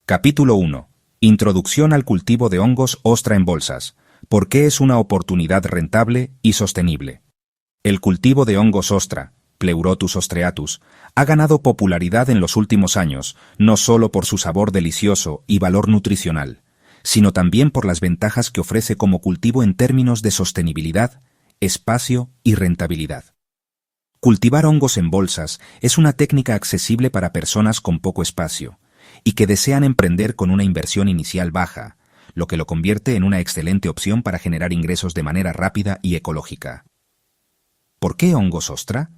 Capítulo 1. Introducción al cultivo de hongos ostra en bolsas. ¿Por qué es una oportunidad rentable y sostenible? El cultivo de hongos ostra, Pleurotus ostreatus, ha ganado popularidad en los últimos años, no solo por su sabor delicioso y valor nutricional, sino también por las ventajas que ofrece como cultivo en términos de sostenibilidad, espacio y rentabilidad. Cultivar hongos en bolsas es una técnica accesible para personas con poco espacio y que desean emprender con una inversión inicial baja, lo que lo convierte en una excelente opción para generar ingresos de manera rápida y ecológica. ¿Por qué hongos ostra?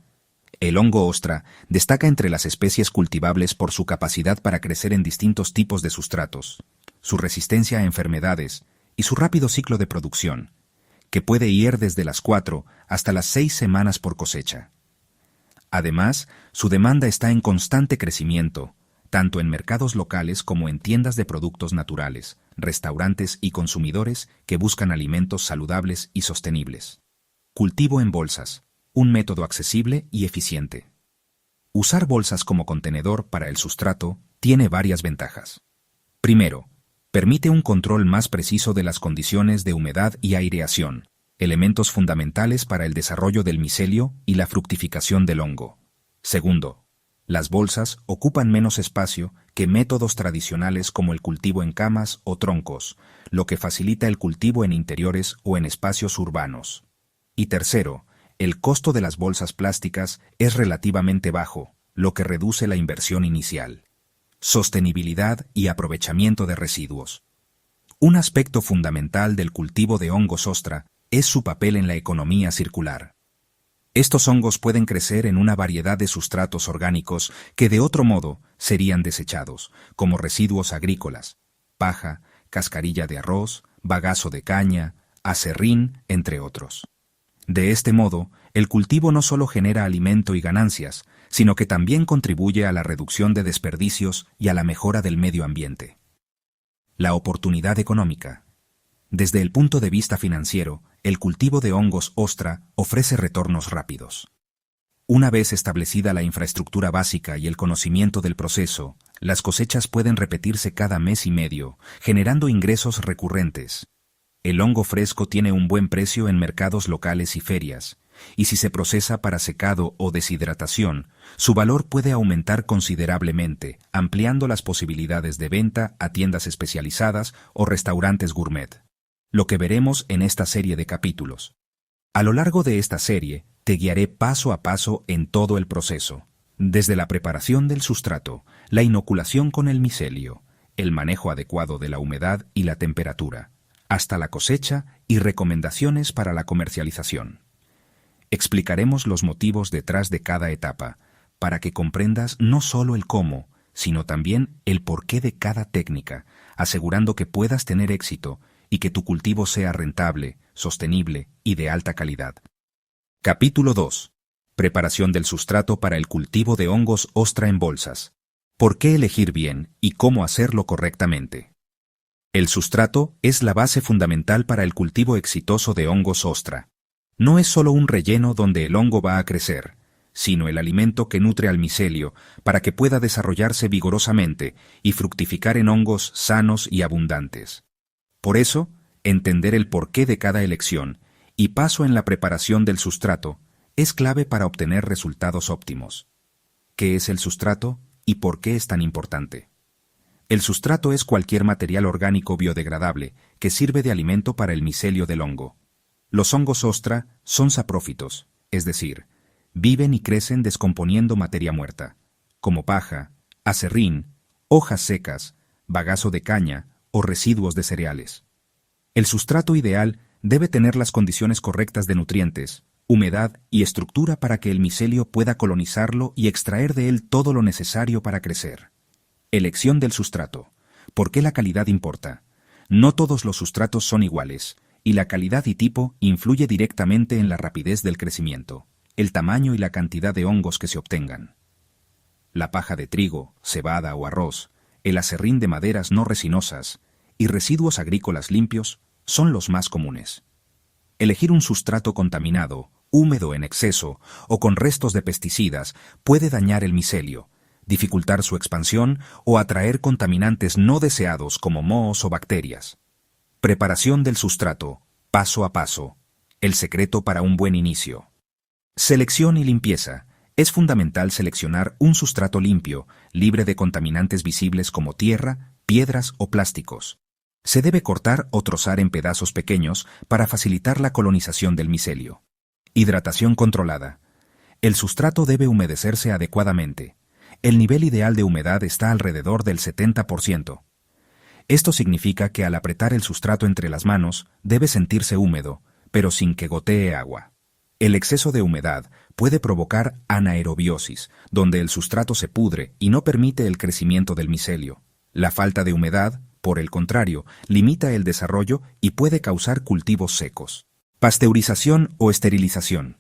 El hongo ostra destaca entre las especies cultivables por su capacidad para crecer en distintos tipos de sustratos, su resistencia a enfermedades y su rápido ciclo de producción, que puede ir desde las 4 hasta las 6 semanas por cosecha. Además, su demanda está en constante crecimiento, tanto en mercados locales como en tiendas de productos naturales, restaurantes y consumidores que buscan alimentos saludables y sostenibles. Cultivo en bolsas, un método accesible y eficiente. Usar bolsas como contenedor para el sustrato tiene varias ventajas. Primero, permite un control más preciso de las condiciones de humedad y aireación, elementos fundamentales para el desarrollo del micelio y la fructificación del hongo. Segundo, las bolsas ocupan menos espacio que métodos tradicionales como el cultivo en camas o troncos, lo que facilita el cultivo en interiores o en espacios urbanos. Y tercero, el costo de las bolsas plásticas es relativamente bajo, lo que reduce la inversión inicial. Sostenibilidad y aprovechamiento de residuos. Un aspecto fundamental del cultivo de hongos ostra es su papel en la economía circular. Estos hongos pueden crecer en una variedad de sustratos orgánicos que de otro modo serían desechados, como residuos agrícolas, paja, cascarilla de arroz, bagazo de caña, aserrín, entre otros. De este modo, el cultivo no solo genera alimento y ganancias, sino que también contribuye a la reducción de desperdicios y a la mejora del medio ambiente. La oportunidad económica. Desde el punto de vista financiero, el cultivo de hongos ostra ofrece retornos rápidos. Una vez establecida la infraestructura básica y el conocimiento del proceso, las cosechas pueden repetirse cada mes y medio, generando ingresos recurrentes. El hongo fresco tiene un buen precio en mercados locales y ferias, y si se procesa para secado o deshidratación, su valor puede aumentar considerablemente, ampliando las posibilidades de venta a tiendas especializadas o restaurantes gourmet. Lo que veremos en esta serie de capítulos. A lo largo de esta serie, te guiaré paso a paso en todo el proceso, desde la preparación del sustrato, la inoculación con el micelio, el manejo adecuado de la humedad y la temperatura, hasta la cosecha y recomendaciones para la comercialización. Explicaremos los motivos detrás de cada etapa, para que comprendas no solo el cómo, sino también el porqué de cada técnica, asegurando que puedas tener éxito y que tu cultivo sea rentable, sostenible y de alta calidad. Capítulo 2. Preparación del sustrato para el cultivo de hongos ostra en bolsas. ¿Por qué elegir bien y cómo hacerlo correctamente? El sustrato es la base fundamental para el cultivo exitoso de hongos ostra. No es solo un relleno donde el hongo va a crecer, sino el alimento que nutre al micelio para que pueda desarrollarse vigorosamente y fructificar en hongos sanos y abundantes. Por eso, entender el porqué de cada elección y paso en la preparación del sustrato es clave para obtener resultados óptimos. ¿Qué es el sustrato y por qué es tan importante? El sustrato es cualquier material orgánico biodegradable que sirve de alimento para el micelio del hongo. Los hongos ostra son saprófitos, es decir, viven y crecen descomponiendo materia muerta, como paja, aserrín, hojas secas, bagazo de caña o residuos de cereales. El sustrato ideal debe tener las condiciones correctas de nutrientes, humedad y estructura para que el micelio pueda colonizarlo y extraer de él todo lo necesario para crecer. Elección del sustrato. ¿Por qué la calidad importa? No todos los sustratos son iguales, y la calidad y tipo influye directamente en la rapidez del crecimiento, el tamaño y la cantidad de hongos que se obtengan. La paja de trigo, cebada o arroz, el aserrín de maderas no resinosas y residuos agrícolas limpios son los más comunes. Elegir un sustrato contaminado, húmedo en exceso o con restos de pesticidas puede dañar el micelio, dificultar su expansión o atraer contaminantes no deseados como mohos o bacterias. Preparación del sustrato, paso a paso. El secreto para un buen inicio. Selección y limpieza. Es fundamental seleccionar un sustrato limpio, libre de contaminantes visibles como tierra, piedras o plásticos. Se debe cortar o trozar en pedazos pequeños para facilitar la colonización del micelio. Hidratación controlada. El sustrato debe humedecerse adecuadamente. El nivel ideal de humedad está alrededor del 70%. Esto significa que al apretar el sustrato entre las manos, debe sentirse húmedo, pero sin que gotee agua. El exceso de humedad puede provocar anaerobiosis, donde el sustrato se pudre y no permite el crecimiento del micelio. La falta de humedad, por el contrario, limita el desarrollo y puede causar cultivos secos. Pasteurización o esterilización.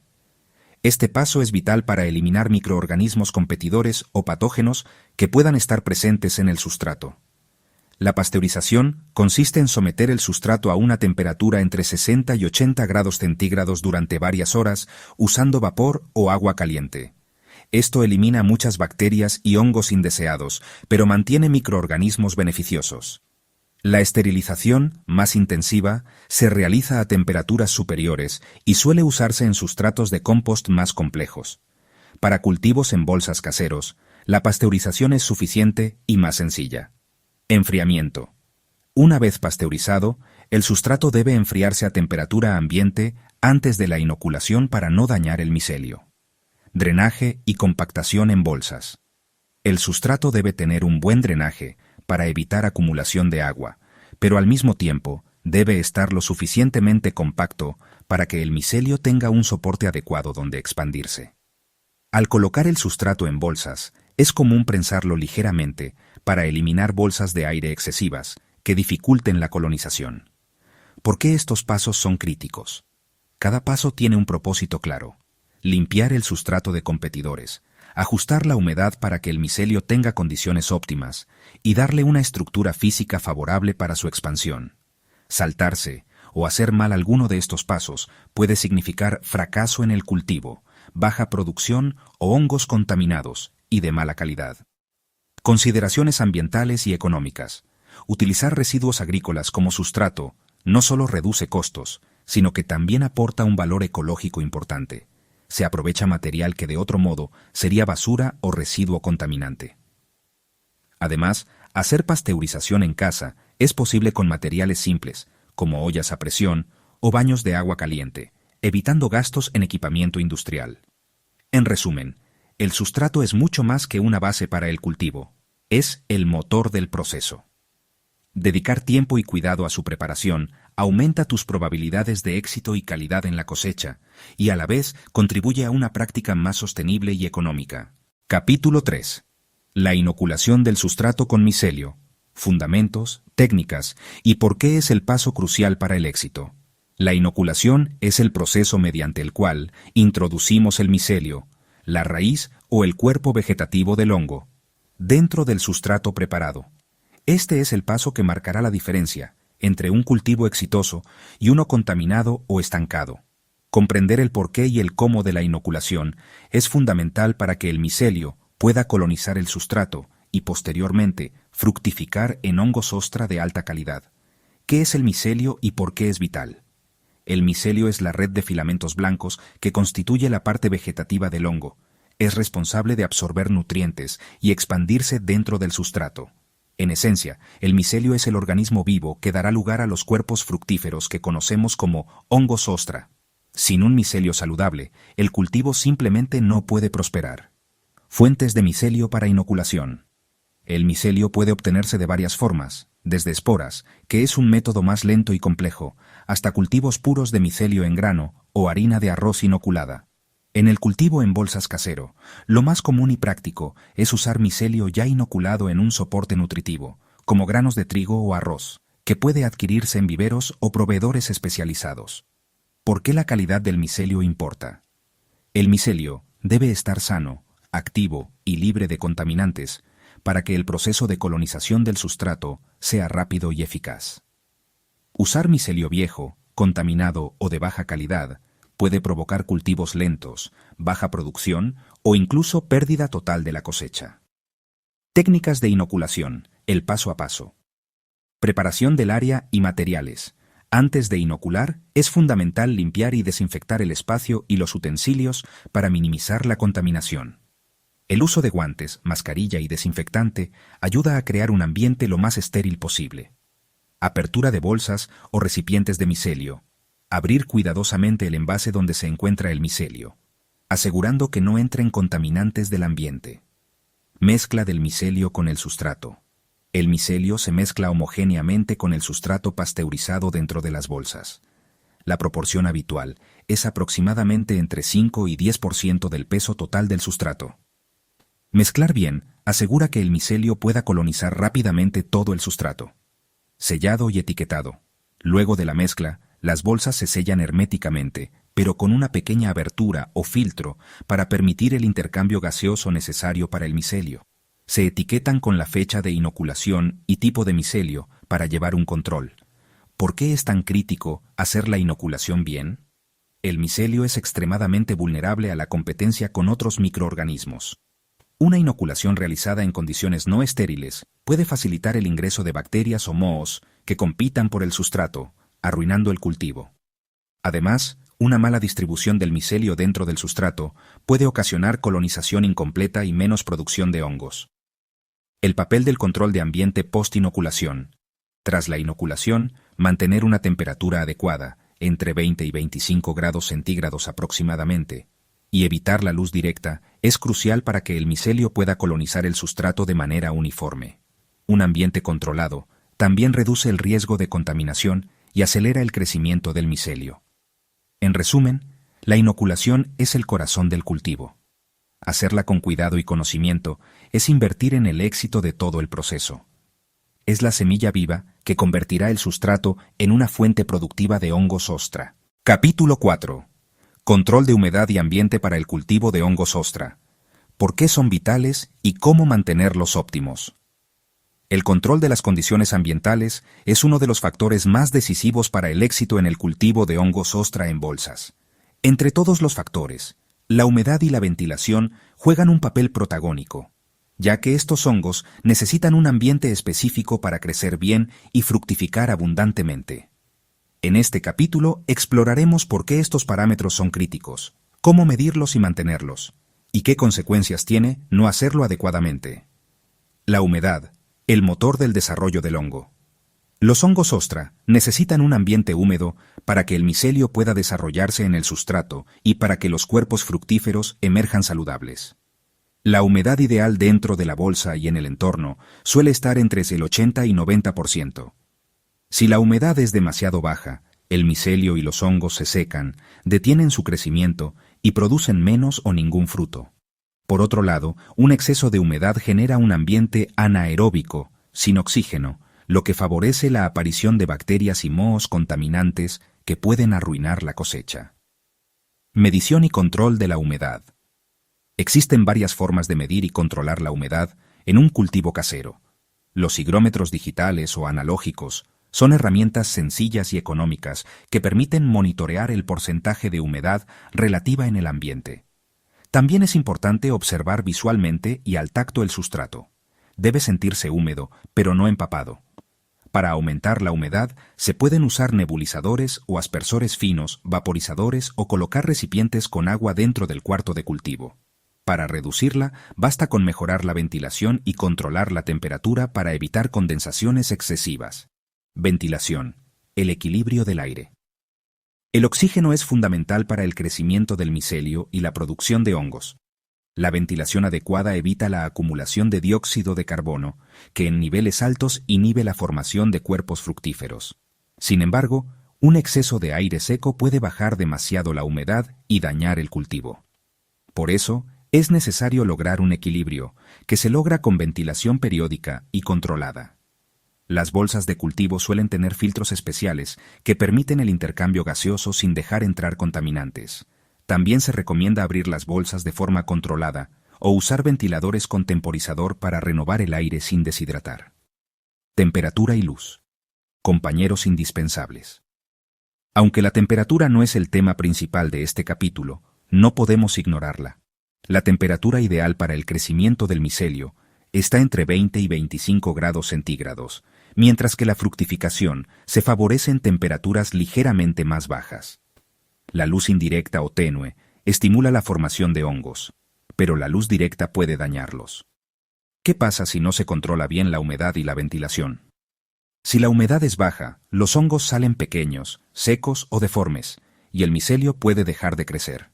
Este paso es vital para eliminar microorganismos competidores o patógenos que puedan estar presentes en el sustrato. La pasteurización consiste en someter el sustrato a una temperatura entre 60 y 80 grados centígrados durante varias horas usando vapor o agua caliente. Esto elimina muchas bacterias y hongos indeseados, pero mantiene microorganismos beneficiosos. La esterilización, más intensiva, se realiza a temperaturas superiores y suele usarse en sustratos de compost más complejos. Para cultivos en bolsas caseros, la pasteurización es suficiente y más sencilla. Enfriamiento. Una vez pasteurizado, el sustrato debe enfriarse a temperatura ambiente antes de la inoculación para no dañar el micelio. Drenaje y compactación en bolsas. El sustrato debe tener un buen drenaje para evitar acumulación de agua, pero al mismo tiempo debe estar lo suficientemente compacto para que el micelio tenga un soporte adecuado donde expandirse. Al colocar el sustrato en bolsas, es común prensarlo ligeramente para eliminar bolsas de aire excesivas que dificulten la colonización. ¿Por qué estos pasos son críticos? Cada paso tiene un propósito claro: limpiar el sustrato de competidores, ajustar la humedad para que el micelio tenga condiciones óptimas y darle una estructura física favorable para su expansión. Saltarse o hacer mal alguno de estos pasos puede significar fracaso en el cultivo, baja producción o hongos contaminados y de mala calidad. Consideraciones ambientales y económicas. Utilizar residuos agrícolas como sustrato no solo reduce costos, sino que también aporta un valor ecológico importante. Se aprovecha material que de otro modo sería basura o residuo contaminante. Además, hacer pasteurización en casa es posible con materiales simples, como ollas a presión o baños de agua caliente, evitando gastos en equipamiento industrial. En resumen, el sustrato es mucho más que una base para el cultivo, es el motor del proceso. Dedicar tiempo y cuidado a su preparación aumenta tus probabilidades de éxito y calidad en la cosecha, y a la vez contribuye a una práctica más sostenible y económica. Capítulo 3. La inoculación del sustrato con micelio. Fundamentos, técnicas y por qué es el paso crucial para el éxito. La inoculación es el proceso mediante el cual introducimos el micelio, la raíz o el cuerpo vegetativo del hongo, dentro del sustrato preparado. Este es el paso que marcará la diferencia entre un cultivo exitoso y uno contaminado o estancado. Comprender el porqué y el cómo de la inoculación es fundamental para que el micelio pueda colonizar el sustrato y posteriormente fructificar en hongos ostra de alta calidad. ¿Qué es el micelio y por qué es vital? El micelio es la red de filamentos blancos que constituye la parte vegetativa del hongo. Es responsable de absorber nutrientes y expandirse dentro del sustrato. En esencia, el micelio es el organismo vivo que dará lugar a los cuerpos fructíferos que conocemos como hongos ostra. Sin un micelio saludable, el cultivo simplemente no puede prosperar. Fuentes de micelio para inoculación. El micelio puede obtenerse de varias formas, desde esporas, que es un método más lento y complejo, hasta cultivos puros de micelio en grano o harina de arroz inoculada. En el cultivo en bolsas casero, lo más común y práctico es usar micelio ya inoculado en un soporte nutritivo, como granos de trigo o arroz, que puede adquirirse en viveros o proveedores especializados. ¿Por qué la calidad del micelio importa? El micelio debe estar sano, activo y libre de contaminantes para que el proceso de colonización del sustrato sea rápido y eficaz. Usar micelio viejo, contaminado o de baja calidad puede provocar cultivos lentos, baja producción o incluso pérdida total de la cosecha. Técnicas de inoculación, el paso a paso. Preparación del área y materiales. Antes de inocular, es fundamental limpiar y desinfectar el espacio y los utensilios para minimizar la contaminación. El uso de guantes, mascarilla y desinfectante ayuda a crear un ambiente lo más estéril posible. Apertura de bolsas o recipientes de micelio. Abrir cuidadosamente el envase donde se encuentra el micelio, asegurando que no entren contaminantes del ambiente. Mezcla del micelio con el sustrato. El micelio se mezcla homogéneamente con el sustrato pasteurizado dentro de las bolsas. La proporción habitual es aproximadamente entre 5 y 10% del peso total del sustrato. Mezclar bien asegura que el micelio pueda colonizar rápidamente todo el sustrato. Sellado y etiquetado. Luego de la mezcla, las bolsas se sellan herméticamente, pero con una pequeña abertura o filtro para permitir el intercambio gaseoso necesario para el micelio. Se etiquetan con la fecha de inoculación y tipo de micelio para llevar un control. ¿Por qué es tan crítico hacer la inoculación bien? El micelio es extremadamente vulnerable a la competencia con otros microorganismos. Una inoculación realizada en condiciones no estériles puede facilitar el ingreso de bacterias o mohos que compitan por el sustrato, arruinando el cultivo. Además, una mala distribución del micelio dentro del sustrato puede ocasionar colonización incompleta y menos producción de hongos. El papel del control de ambiente post-inoculación. Tras la inoculación, mantener una temperatura adecuada, entre 20 y 25 grados centígrados aproximadamente, y evitar la luz directa es crucial para que el micelio pueda colonizar el sustrato de manera uniforme. Un ambiente controlado también reduce el riesgo de contaminación y acelera el crecimiento del micelio. En resumen, la inoculación es el corazón del cultivo. Hacerla con cuidado y conocimiento es invertir en el éxito de todo el proceso. Es la semilla viva que convertirá el sustrato en una fuente productiva de hongos ostra. Capítulo 4. Control de humedad y ambiente para el cultivo de hongos ostra. ¿Por qué son vitales y cómo mantenerlos óptimos? El control de las condiciones ambientales es uno de los factores más decisivos para el éxito en el cultivo de hongos ostra en bolsas. Entre todos los factores, la humedad y la ventilación juegan un papel protagónico, ya que estos hongos necesitan un ambiente específico para crecer bien y fructificar abundantemente. En este capítulo exploraremos por qué estos parámetros son críticos, cómo medirlos y mantenerlos, y qué consecuencias tiene no hacerlo adecuadamente. La humedad, el motor del desarrollo del hongo. Los hongos ostra necesitan un ambiente húmedo para que el micelio pueda desarrollarse en el sustrato y para que los cuerpos fructíferos emerjan saludables. La humedad ideal dentro de la bolsa y en el entorno suele estar entre el 80 y 90%. Si la humedad es demasiado baja, el micelio y los hongos se secan, detienen su crecimiento y producen menos o ningún fruto. Por otro lado, un exceso de humedad genera un ambiente anaeróbico, sin oxígeno, lo que favorece la aparición de bacterias y mohos contaminantes que pueden arruinar la cosecha. Medición y control de la humedad. Existen varias formas de medir y controlar la humedad en un cultivo casero. Los higrómetros digitales o analógicos son herramientas sencillas y económicas que permiten monitorear el porcentaje de humedad relativa en el ambiente. También es importante observar visualmente y al tacto el sustrato. Debe sentirse húmedo, pero no empapado. Para aumentar la humedad, se pueden usar nebulizadores o aspersores finos, vaporizadores o colocar recipientes con agua dentro del cuarto de cultivo. Para reducirla, basta con mejorar la ventilación y controlar la temperatura para evitar condensaciones excesivas. Ventilación. El equilibrio del aire. El oxígeno es fundamental para el crecimiento del micelio y la producción de hongos. La ventilación adecuada evita la acumulación de dióxido de carbono, que en niveles altos inhibe la formación de cuerpos fructíferos. Sin embargo, un exceso de aire seco puede bajar demasiado la humedad y dañar el cultivo. Por eso, es necesario lograr un equilibrio, que se logra con ventilación periódica y controlada. Las bolsas de cultivo suelen tener filtros especiales que permiten el intercambio gaseoso sin dejar entrar contaminantes. También se recomienda abrir las bolsas de forma controlada o usar ventiladores con temporizador para renovar el aire sin deshidratar. Temperatura y luz. Compañeros indispensables. Aunque la temperatura no es el tema principal de este capítulo, no podemos ignorarla. La temperatura ideal para el crecimiento del micelio está entre 20 y 25 grados centígrados, mientras que la fructificación se favorece en temperaturas ligeramente más bajas. La luz indirecta o tenue estimula la formación de hongos, pero la luz directa puede dañarlos. ¿Qué pasa si no se controla bien la humedad y la ventilación? Si la humedad es baja, los hongos salen pequeños, secos o deformes, y el micelio puede dejar de crecer.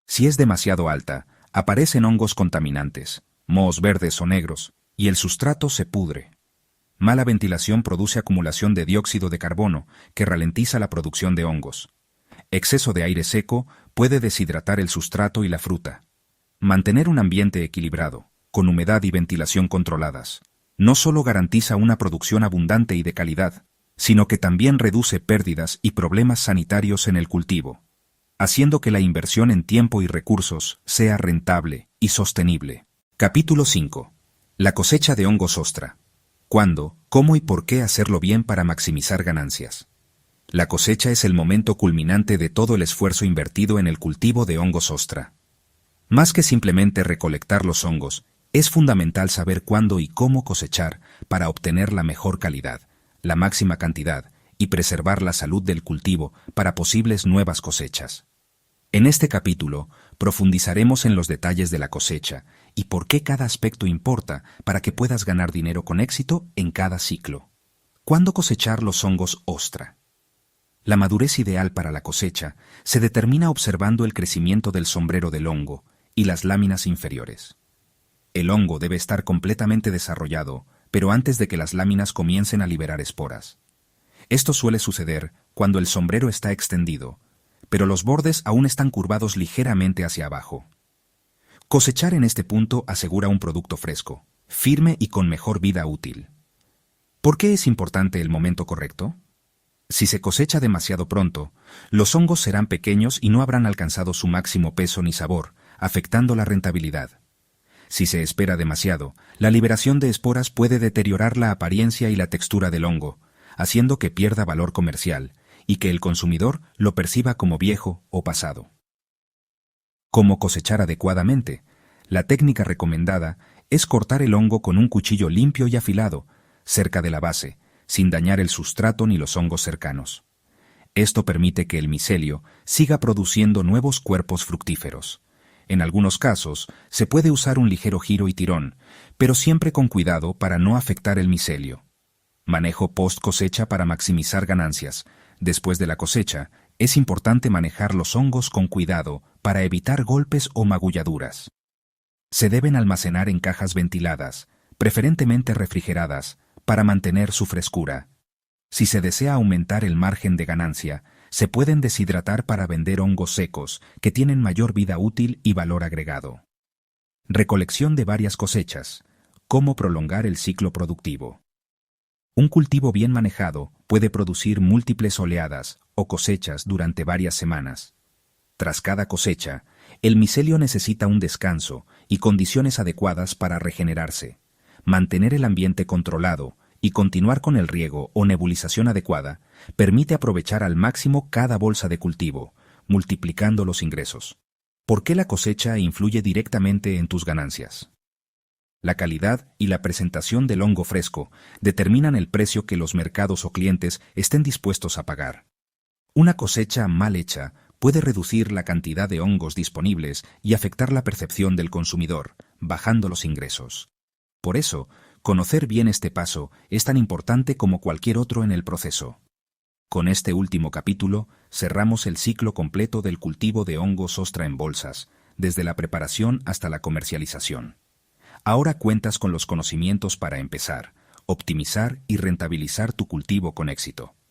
Si es demasiado alta, aparecen hongos contaminantes, mohos verdes o negros, y el sustrato se pudre. Mala ventilación produce acumulación de dióxido de carbono, que ralentiza la producción de hongos. Exceso de aire seco puede deshidratar el sustrato y la fruta. Mantener un ambiente equilibrado, con humedad y ventilación controladas, no solo garantiza una producción abundante y de calidad, sino que también reduce pérdidas y problemas sanitarios en el cultivo, haciendo que la inversión en tiempo y recursos sea rentable y sostenible. Capítulo 5. La cosecha de hongos ostra. ¿Cuándo, cómo y por qué hacerlo bien para maximizar ganancias? La cosecha es el momento culminante de todo el esfuerzo invertido en el cultivo de hongos ostra. Más que simplemente recolectar los hongos, es fundamental saber cuándo y cómo cosechar para obtener la mejor calidad, la máxima cantidad y preservar la salud del cultivo para posibles nuevas cosechas. En este capítulo profundizaremos en los detalles de la cosecha y por qué cada aspecto importa para que puedas ganar dinero con éxito en cada ciclo. ¿Cuándo cosechar los hongos ostra? La madurez ideal para la cosecha se determina observando el crecimiento del sombrero del hongo y las láminas inferiores. El hongo debe estar completamente desarrollado, pero antes de que las láminas comiencen a liberar esporas. Esto suele suceder cuando el sombrero está extendido, pero los bordes aún están curvados ligeramente hacia abajo. Cosechar en este punto asegura un producto fresco, firme y con mejor vida útil. ¿Por qué es importante el momento correcto? Si se cosecha demasiado pronto, los hongos serán pequeños y no habrán alcanzado su máximo peso ni sabor, afectando la rentabilidad. Si se espera demasiado, la liberación de esporas puede deteriorar la apariencia y la textura del hongo, haciendo que pierda valor comercial y que el consumidor lo perciba como viejo o pasado. ¿Cómo cosechar adecuadamente? La técnica recomendada es cortar el hongo con un cuchillo limpio y afilado, cerca de la base, sin dañar el sustrato ni los hongos cercanos. Esto permite que el micelio siga produciendo nuevos cuerpos fructíferos. En algunos casos, se puede usar un ligero giro y tirón, pero siempre con cuidado para no afectar el micelio. Manejo post cosecha para maximizar ganancias. Después de la cosecha, es importante manejar los hongos con cuidado para evitar golpes o magulladuras. Se deben almacenar en cajas ventiladas, preferentemente refrigeradas, para mantener su frescura. Si se desea aumentar el margen de ganancia, se pueden deshidratar para vender hongos secos, que tienen mayor vida útil y valor agregado. Recolección de varias cosechas. ¿Cómo prolongar el ciclo productivo? Un cultivo bien manejado puede producir múltiples oleadas o cosechas durante varias semanas. Tras cada cosecha, el micelio necesita un descanso y condiciones adecuadas para regenerarse. Mantener el ambiente controlado y continuar con el riego o nebulización adecuada permite aprovechar al máximo cada bolsa de cultivo, multiplicando los ingresos. ¿Por qué la cosecha influye directamente en tus ganancias? La calidad y la presentación del hongo fresco determinan el precio que los mercados o clientes estén dispuestos a pagar. Una cosecha mal hecha puede reducir la cantidad de hongos disponibles y afectar la percepción del consumidor, bajando los ingresos. Por eso, conocer bien este paso es tan importante como cualquier otro en el proceso. Con este último capítulo, cerramos el ciclo completo del cultivo de hongos ostra en bolsas, desde la preparación hasta la comercialización. Ahora cuentas con los conocimientos para empezar, optimizar y rentabilizar tu cultivo con éxito.